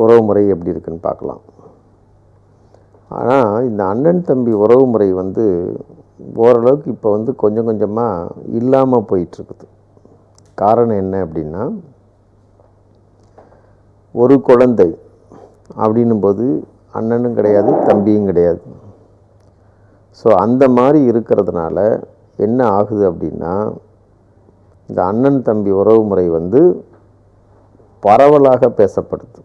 உறவு முறை எப்படி இருக்குன்னு பார்க்கலாம். ஆனால் இந்த அண்ணன் தம்பி உறவு முறை வந்து ஓரளவுக்கு இப்போ வந்து கொஞ்சம் கொஞ்சமாக இல்லாமல் போயிட்டுருக்குது. காரணம் என்ன அப்படின்னா, ஒரு குழந்தை அப்படின்னும்போது அண்ணனும் கிடையாது, தம்பியும் கிடையாது. ஸோ அந்த மாதிரி இருக்கிறதுனால என்ன ஆகுது அப்படின்னா, இந்த அண்ணன் தம்பி உறவு முறை வந்து பரவலாக பேசப்படுது.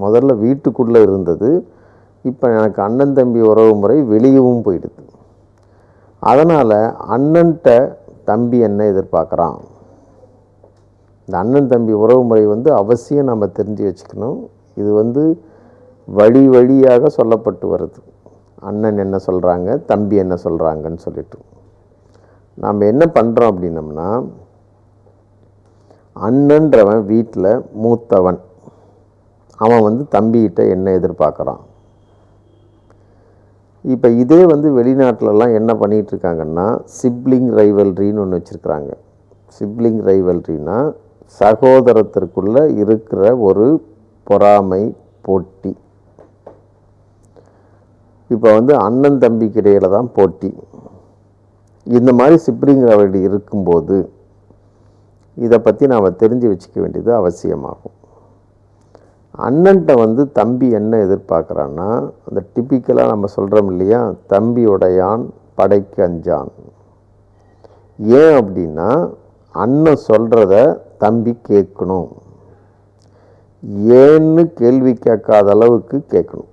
முதல்ல வீட்டுக்குள்ளே இருந்தது, இப்போ எனக்கு அண்ணன் தம்பி உறவு முறை வெளியவும் போயிடுது. அதனால் அண்ணன்கிட்ட தம்பி என்ன எதிர்பார்க்குறான், இந்த அண்ணன் தம்பி உறவு முறை வந்து அவசியம் நம்ம தெரிஞ்சு வச்சுக்கணும். இது வந்து வழி வழியாக சொல்லப்பட்டு வருது. அண்ணன் என்ன சொல்கிறாங்க, தம்பி என்ன சொல்கிறாங்கன்னு சொல்லிட்டு நாம் என்ன பண்ணுறோம் அப்படின்னம்னா, அண்ணன்றவன் வீட்டில் மூத்தவன், அவன் வந்து தம்பிகிட்ட என்ன எதிர்பார்க்குறான். இப்போ இதே வந்து வெளிநாட்டிலலாம் என்ன பண்ணிகிட்ருக்காங்கன்னா, சிப்ளிங் ரைவல்ரின்னு ஒன்று வச்சுருக்குறாங்க. சிப்ளிங் ரைவல்ரினா சகோதரத்திற்குள்ளே இருக்கிற ஒரு பொறாமை போட்டி. இப்போ வந்து அண்ணன் தம்பிக்கு இடையில தான் போட்டி. இந்த மாதிரி சிப்ளிங் ரைவல்ரி இருக்கும்போது இதை பற்றி நாம் தெரிஞ்சு வச்சுக்க வேண்டியது அவசியமாகும். அண்ணன்ட்ட வந்து தம்பி என்ன எதிர்பார்க்குறான்னா, அந்த டிப்பிக்கலாக நம்ம சொல்கிறோம் இல்லையா, தம்பி உடையான் படைக்கு அஞ்சான். ஏன் அப்படின்னா, அண்ணன் சொல்கிறத தம்பி கேட்கணும். ஏன்னு கேள்வி கேட்காத அளவுக்கு கேட்கணும்.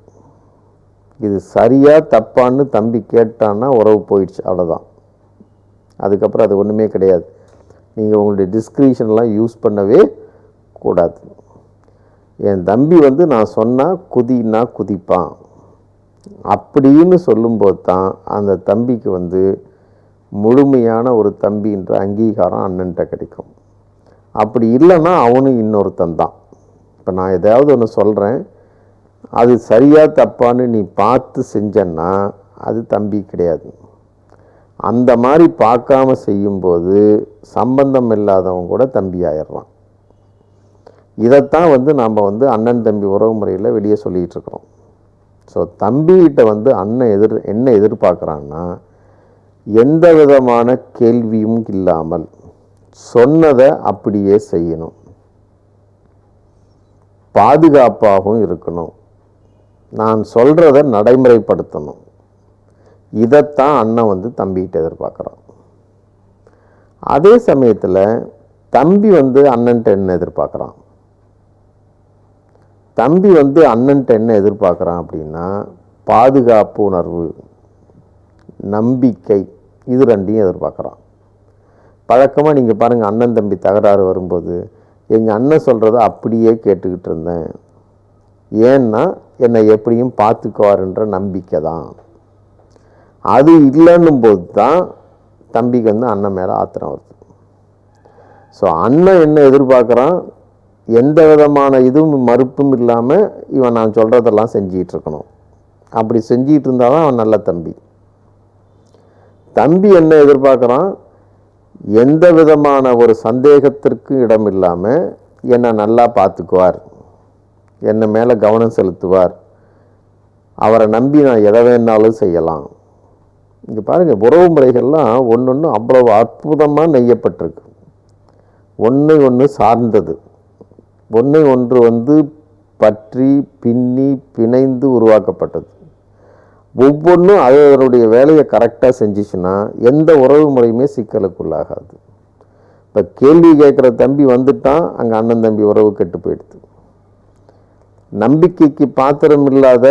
இது சரியா தப்பான்னு தம்பி கேட்டான்னா உறவு போயிடுச்சு, அவ்வளோதான். அதுக்கப்புறம் அது ஒன்றுமே கிடையாது. நீங்கள் உங்களுடைய டிஸ்கிரிப்ஷன்லாம் யூஸ் பண்ணவே கூடாது. என் தம்பி வந்து நான் சொன்னால் குதின்னா குதிப்பான் அப்படின்னு சொல்லும்போது தான் அந்த தம்பிக்கு வந்து முழுமையான ஒரு தம்பின்ற அங்கீகாரம் அண்ணன்ட்ட கிடைக்கும். அப்படி இல்லைன்னா அவனும் இன்னொருத்தன் தான். இப்போ நான் எதாவது ஒன்று சொல்கிறேன், அது சரியா தப்பான்னு நீ பார்த்து செஞ்சன்னா அது தம்பி கிடையாது. அந்த மாதிரி பார்க்காம செய்யும்போது சம்பந்தம் இல்லாதவன் கூட தம்பி ஆயிடுறான். இதைத்தான் வந்து நம்ம வந்து அண்ணன் தம்பி உறவு முறையில் வெளியே சொல்லிகிட்டு இருக்கிறோம். ஸோ தம்பிகிட்ட வந்து அண்ணன் என்ன எதிர்பார்க்குறான்னா, எந்த விதமான கேள்வியும் இல்லாமல் சொன்னதை அப்படியே செய்யணும், பாதுகாப்பாகவும் இருக்கணும், நான் சொல்கிறத நடைமுறைப்படுத்தணும். இதைத்தான் அண்ணன் வந்து தம்பிகிட்ட எதிர்பார்க்குறான். அதே சமயத்தில் தம்பி வந்து அண்ணன்ட்ட என்ன எதிர்பார்க்குறான், தம்பி வந்து அண்ணன்ட்ட என்ன எதிர்பார்க்குறான் அப்படின்னா, பாதுகாப்பு உணர்வு, நம்பிக்கை, இது ரெண்டையும் எதிர்பார்க்குறான். பழக்கமாக நீங்கள் பாருங்கள், அண்ணன் தம்பி தகராறு வரும்போது எங்கள் அண்ணன் சொல்கிறத அப்படியே கேட்டுக்கிட்டு இருந்தேன், ஏன்னா என்னை எப்படியும் பார்த்துக்குவாருன்ற நம்பிக்கை தான். அது இல்லைன்னும் போது தான் தம்பிக்கு வந்து அண்ணன் மேலே ஆத்திரம் வருது. ஸோ அண்ணன் என்ன எதிர்பார்க்குறான், எந்த விதமான இதுவும் மறுப்பும் இல்லாமல் இவன் நான் சொல்கிறதெல்லாம் செஞ்சிகிட்டு இருக்கணும். அப்படி செஞ்சிகிட்டு இருந்தால் தான் அவன் நல்ல தம்பி. தம்பி என்ன எதிர்பார்க்குறான், எந்த விதமான ஒரு சந்தேகத்திற்கு இடம் இல்லாமல் என்னை நல்லா பார்த்துக்குவார், என்னை மேலே கவனம் செலுத்துவார், அவரை நம்பி நான் எதை வேணாலும் செய்யலாம். இங்கே பாருங்கள், உறவு முறைகள்லாம் ஒன்று அவ்வளவு அற்புதமாக நெய்யப்பட்டிருக்கு. ஒன்றை ஒன்று சார்ந்தது, ஒன்றை ஒன்று வந்து பற்றி பின்னி பிணைந்து உருவாக்கப்பட்டது. ஒவ்வொன்றும் அதனுடைய வேலையை கரெக்டாக செஞ்சிச்சுன்னா எந்த உறவு முறையுமே சிக்கலுக்குள்ளாகாது. இப்போ கேள்வி கேட்குற தம்பி வந்துட்டான், அங்கே அண்ணன் தம்பி உறவு கெட்டு போயிடுது. நம்பிக்கைக்கு பாத்திரம் இல்லாத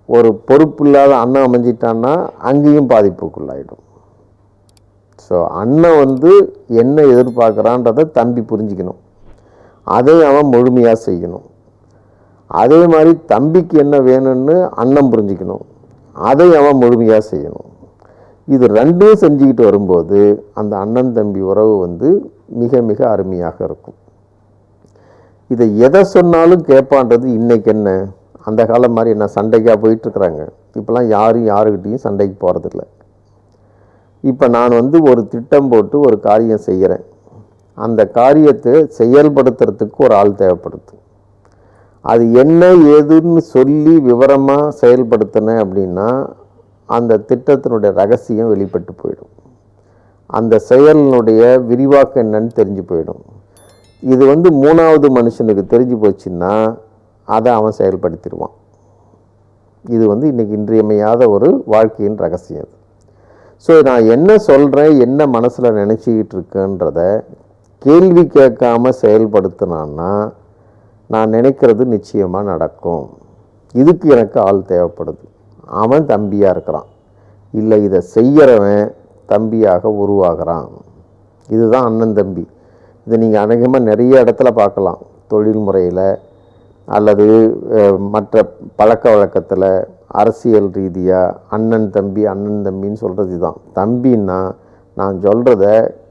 ஒரு பொறுப்பு இல்லாத அண்ணன் அமைஞ்சிட்டான்னா அங்கேயும் பாதிப்புக்குள்ளாயிடும். ஸோ அண்ணன் வந்து என்ன எதிர்பார்க்குறான்றதை தம்பி புரிஞ்சிக்கணும், அதை அவன் முழுமையாக செய்யணும். அதே மாதிரி தம்பிக்கு என்ன வேணும்னு அண்ணன் புரிஞ்சிக்கணும், அதை அவன் முழுமையாக செய்யணும். இது ரெண்டும் செஞ்சுக்கிட்டு வரும்போது அந்த அண்ணன் தம்பி உறவு வந்து மிக மிக அருமையாக இருக்கும். இதை எதை சொன்னாலும் கேட்பான்றது இன்றைக்கி என்ன, அந்த காலம் மாதிரி என்ன சண்டைக்காக போயிட்டுருக்குறாங்க. இப்போலாம் யாருக்கிட்டையும் சண்டைக்கு போகிறதில்ல. இப்போ நான் வந்து ஒரு திட்டம் போட்டு ஒரு காரியம் செய்கிறேன், அந்த காரியத்தை செயல்படுத்துறதுக்கு ஒரு ஆள் தேவைப்படுது. அது என்ன ஏதுன்னு சொல்லி விவரமாக செயல்படுத்தினேன் அப்படின்னா அந்த திட்டத்தினுடைய ரகசியம் வெளிப்பட்டு போயிடும். அந்த செயலினுடைய விரிவாக்கம் என்னன்னு தெரிஞ்சு போயிடும். இது மூணாவது மனுஷனுக்கு தெரிஞ்சு போச்சுன்னா அதை அவன் செயல்படுத்திடுவான். இது இன்றைக்கி இன்றியமையாத ஒரு வாழ்க்கையின் ரகசியம். ஸோ நான் என்ன சொல்கிறேன், என்ன மனசில் நினச்சிக்கிட்டு இருக்கேன்றத கேள்வி கேட்காம செயல்படுத்தினான்னா நான் நினைக்கிறது நிச்சயமாக நடக்கும். இதுக்கு எனக்கு ஆள் தேவைப்படுது. அவன் தம்பியாக இருக்கிறான், இல்லை இதை செய்கிறவன் தம்பியாக உருவாகிறான். இதுதான் அண்ணன் தம்பி. இதை நீங்கள் அநேகமாக நிறைய இடத்துல பார்க்கலாம். தொழில் முறையில் அல்லது மற்ற பழக்க வழக்கத்தில், அரசியல் ரீதியாக அண்ணன் தம்பின்னு சொல்கிறது தான். தம்பின்னா நான் சொல்கிறத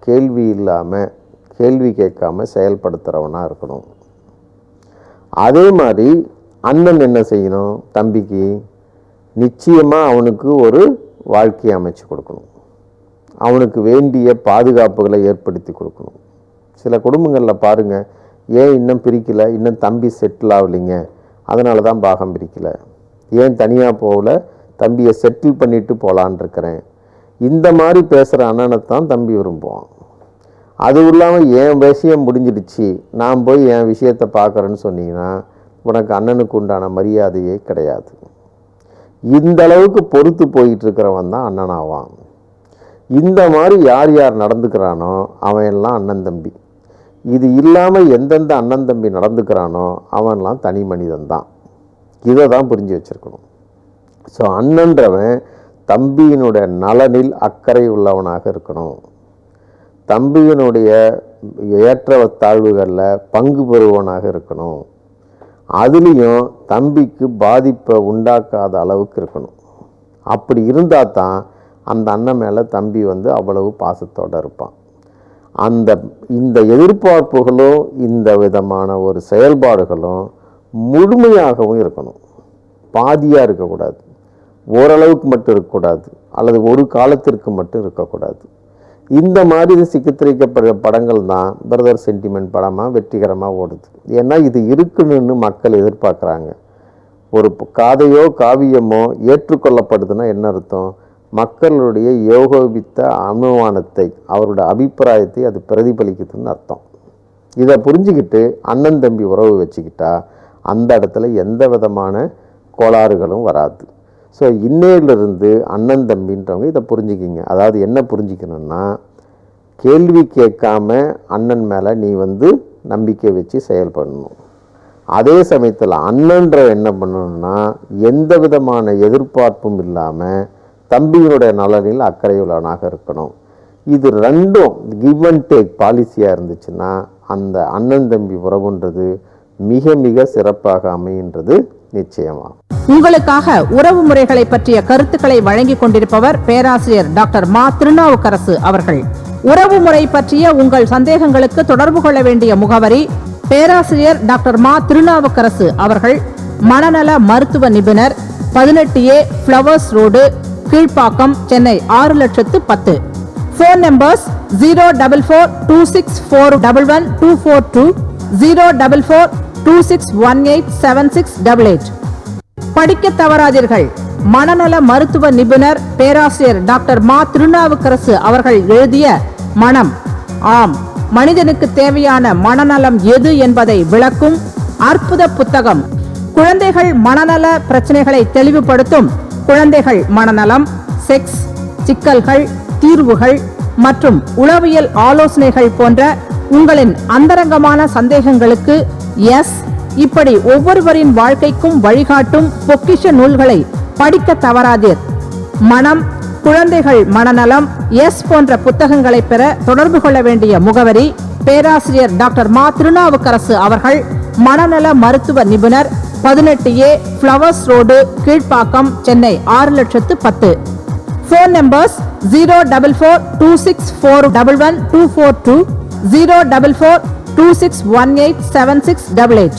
கேள்வி இல்லாமல் கேள்வி கேட்காம செயல்படுத்துகிறவனாக இருக்கணும். அதே மாதிரி அண்ணன் என்ன செய்யணும், தம்பிக்கு நிச்சயமாக அவனுக்கு ஒரு வாழ்க்கையை அமைச்சு கொடுக்கணும். அவனுக்கு வேண்டிய பாதுகாப்புகளை ஏற்படுத்தி கொடுக்கணும். சில குடும்பங்களில் பாருங்கள், ஏன் இன்னும் பிரிக்கலை, இன்னும் தம்பி செட்டில் ஆகலைங்க, அதனால தான் பாகம் பிரிக்கலை. ஏன் தனியாக போகல, தம்பியை செட்டில் பண்ணிவிட்டு போகலான் இருக்கிறேன். இந்த மாதிரி பேசுகிற அண்ணனை தான் தம்பி விரும்புவான். அது இல்லாமல் என் விஷயம் முடிஞ்சிடுச்சு, நான் போய் என் விஷயத்தை பார்க்குறேன்னு சொன்னீங்கன்னா உனக்கு அண்ணனுக்கு உண்டான மரியாதையே கிடையாது. இந்த அளவுக்கு பொறுத்து போயிட்டு இருக்கிறவன் தான் அண்ணனாவான். இந்த மாதிரி யார் யார் நடந்துக்கிறானோ அவன் எல்லாம் அண்ணன் தம்பி. இது இல்லாமல் எந்தெந்த அண்ணன் தம்பி நடந்துக்கிறானோ அவன்லாம் தனி மனிதன்தான். இதை தான் புரிஞ்சு வச்சுருக்கணும். ஸோ அண்ணன்றவன் தம்பியினுடைய நலனில் அக்கறை உள்ளவனாக இருக்கணும். தம்பியினுடைய ஏற்ற தாழ்வுகளில் பங்கு பெறுவனாக இருக்கணும். அதுலேயும் தம்பிக்கு பாதிப்பை உண்டாக்காத அளவுக்கு இருக்கணும். அப்படி இருந்தால் தான் அந்த அண்ணன் மேலே தம்பி அவ்வளவு பாசத்தோடு இருப்பான். இந்த எதிர்பார்ப்புகளும் இந்த விதமான ஒரு செயல்பாடுகளும் முழுமையாகவும் இருக்கணும். பாதியாக இருக்கக்கூடாது, ஓரளவுக்கு மட்டும் இருக்கக்கூடாது, அல்லது ஒரு காலத்திற்கு மட்டும் இருக்கக்கூடாது. இந்த மாதிரி சித்தரிக்கப்படுற படங்கள் தான் பிரதர் சென்டிமெண்ட் படமாக வெற்றிகரமாக ஓடுது. ஏன்னா இது இருக்குன்னு மக்கள் எதிர்பார்க்குறாங்க. ஒரு காதையோ காவியமோ ஏற்றுக்கொள்ளப்படுதுன்னா என்ன அர்த்தம், மக்களுடைய யோகோபித்த அனுமானத்தை, அவருடைய அபிப்பிராயத்தை அது பிரதிபலிக்குதுன்னு அர்த்தம். இதை புரிஞ்சுக்கிட்டு அண்ணன் தம்பி உறவு வச்சுக்கிட்டா அந்த இடத்துல எந்த விதமான கோளாறுகளும் வராது. ஸோ இன்னையிலிருந்து அண்ணன் தம்பின்றவங்க இதை புரிஞ்சுக்கிங்க. அதாவது என்ன புரிஞ்சுக்கணுன்னா, கேள்வி கேட்காம அண்ணன் மேலே நீ நம்பிக்கை வச்சு செயல்படணும். அதே சமயத்தில் அண்ணன்ற என்ன பண்ணணும்னா எந்த விதமான எதிர்பார்ப்பும் இல்லாமல் தம்பியினுடைய நலனில் அக்கறையுள்ளவனாக இருக்கணும். இது ரெண்டும் கிவ் அண்ட் டேக் பாலிசியாக இருந்துச்சுன்னா அந்த அண்ணன் தம்பி உறவுன்றது மிக மிக சிறப்பாக அமைகின்றது நிச்சயமா. உங்களுக்காக உறவு முறைகளை பற்றிய கருத்துக்களை வழங்கிக் கொண்டிருப்பவர் பேராசிரியர் டாக்டர் மா. திருநாவுக்கரசு அவர்கள். உறவு முறை பற்றிய உங்கள் சந்தேகங்களுக்கு தொடர்பு கொள்ள வேண்டிய முகவரி: பேராசிரியர் டாக்டர் மா. திருநாவுக்கரசு அவர்கள், மனநல மருத்துவ நிபுணர், 18A flowers road, Kilpauk, Chennai 601000. Phone numbers 04426411242, 04426187688. படிக்க தவறாதீர்கள். மனநல மருத்துவ நிபுணர் பேராசிரியர் டாக்டர் மா. திருநாவுக்கரசு அவர்கள் எழுதிய மனம், ஆம், மனிதனுக்கு தேவையான மனநலம் எது என்பதை விளக்கும் அற்புத புத்தகம். குழந்தைகள் மனநல பிரச்சனைகளை தெளிவுபடுத்தும் குழந்தைகள் மனநலம், செக்ஸ் சிக்கல்கள், தீர்வுகள் மற்றும் உளவியல் ஆலோசனைகள் போன்ற உங்களின் அந்தரங்கமான சந்தேகங்களுக்கு இப்படி ஒவ்வொருவரின் வாழ்க்கைக்கும் வழிகாட்டும் பொக்கிஷ நூல்களை படிக்க தவறாதீர். மனம், குழந்தைகள் மனநலம், போன்ற புத்தகங்களை பெற தொடர்பு கொள்ள வேண்டிய முகவரி: பேராசிரியர் டாக்டர் மா. திருநாவுக்கரசு அவர்கள், மனநல மருத்துவ நிபுணர், 18A flowers road, Kilpauk, Chennai 601000. Phone numbers 04426411242, 04426187688.